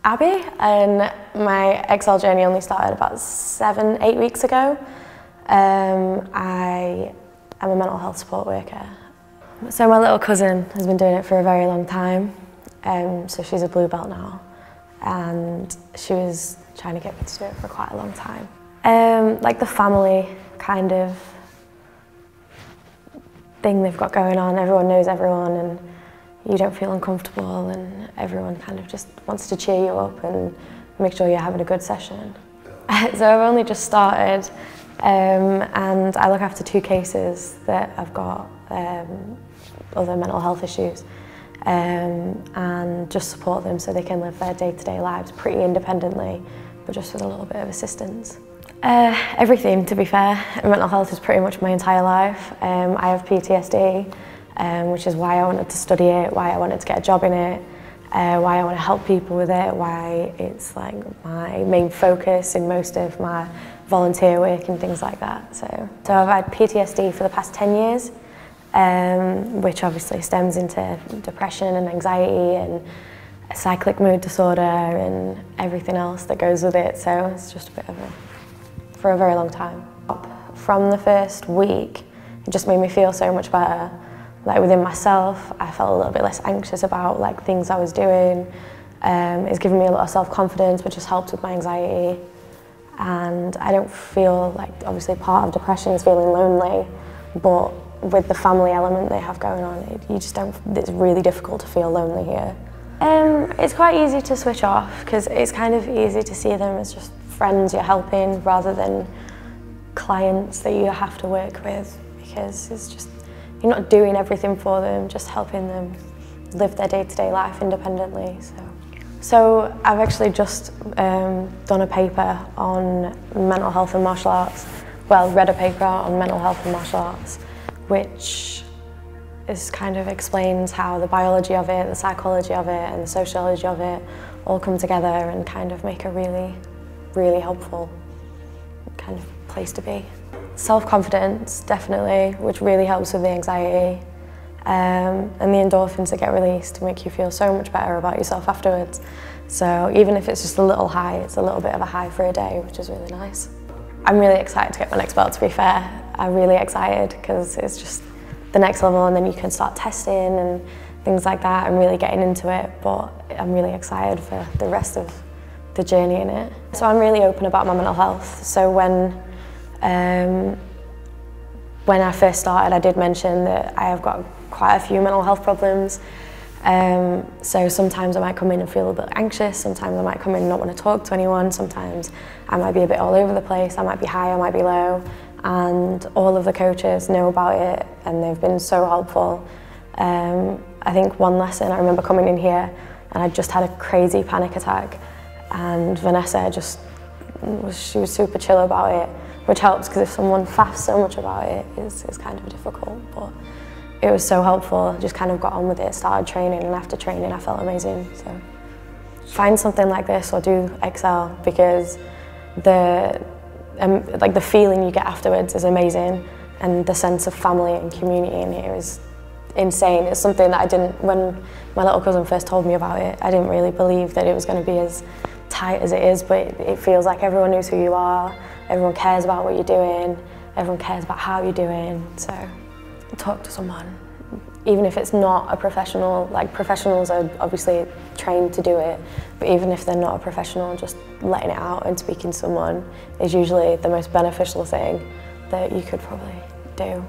Abby, and my Excel journey only started about 7-8 weeks ago. I am a mental health support worker. So my little cousin has been doing it for a very long time. So she's a blue belt now, and she was trying to get me to do it for quite a long time. Like the family kind of thing they've got going on, everyone knows everyone and you don't feel uncomfortable and everyone kind of just wants to cheer you up and make sure you're having a good session. So I've only just started and I look after 2 cases that have got other mental health issues and just support them so they can live their day-to-day lives pretty independently, but just with a little bit of assistance. Everything, to be fair. Mental health is pretty much my entire life. I have PTSD, which is why I wanted to study it, why I wanted to get a job in it, why I want to help people with it, why it's like my main focus in most of my volunteer work and things like that. So I've had PTSD for the past 10 years, which obviously stems into depression and anxiety and a cyclic mood disorder and everything else that goes with it. So it's just a bit of for a very long time. From the first week, it just made me feel so much better. Like within myself, I felt a little bit less anxious about like things I was doing. It's given me a lot of self-confidence, which has helped with my anxiety. And I don't feel like, obviously part of depression is feeling lonely, but with the family element they have going on, it's really difficult to feel lonely here. It's quite easy to switch off because it's kind of easy to see them as just friends you're helping rather than clients that you have to work with, because it's just, you're not doing everything for them, just helping them live their day-to-day life independently. So I've actually just done a paper on mental health and martial arts. Well, read a paper on mental health and martial arts, which kind of explains how the biology of it, the psychology of it, and the sociology of it all come together and kind of make a really helpful kind of place to be. Self-confidence, definitely, which really helps with the anxiety. And the endorphins that get released make you feel so much better about yourself afterwards. So even if it's just a little high, it's a little bit of a high for a day, which is really nice. I'm really excited to get my next belt, to be fair. I'm really excited because it's just the next level, and then you can start testing and things like that and really getting into it. But I'm really excited for the rest of the journey in it. So I'm really open about my mental health. So when I first started, I did mention that I have got quite a few mental health problems. So sometimes I might come in and feel a bit anxious, sometimes I might come in and not want to talk to anyone, sometimes I might be a bit all over the place, I might be high, I might be low, and all of the coaches know about it and they've been so helpful. I think one lesson, I remember coming in here and I just had a crazy panic attack, and Vanessa she was super chill about it, which helps because if someone faffs so much about it, it's kind of difficult. But it was so helpful. I just kind of got on with it, started training, and after training I felt amazing. So find something like this or do Excel, because the feeling you get afterwards is amazing, and the sense of family and community in here is insane. It's something that I didn't, when my little cousin first told me about it, I didn't really believe that it was going to be as tight as it is, but it feels like everyone knows who you are, everyone cares about what you're doing, everyone cares about how you're doing. So talk to someone, even if it's not a professional. Like, professionals are obviously trained to do it, but even if they're not a professional, just letting it out and speaking to someone is usually the most beneficial thing that you could probably do.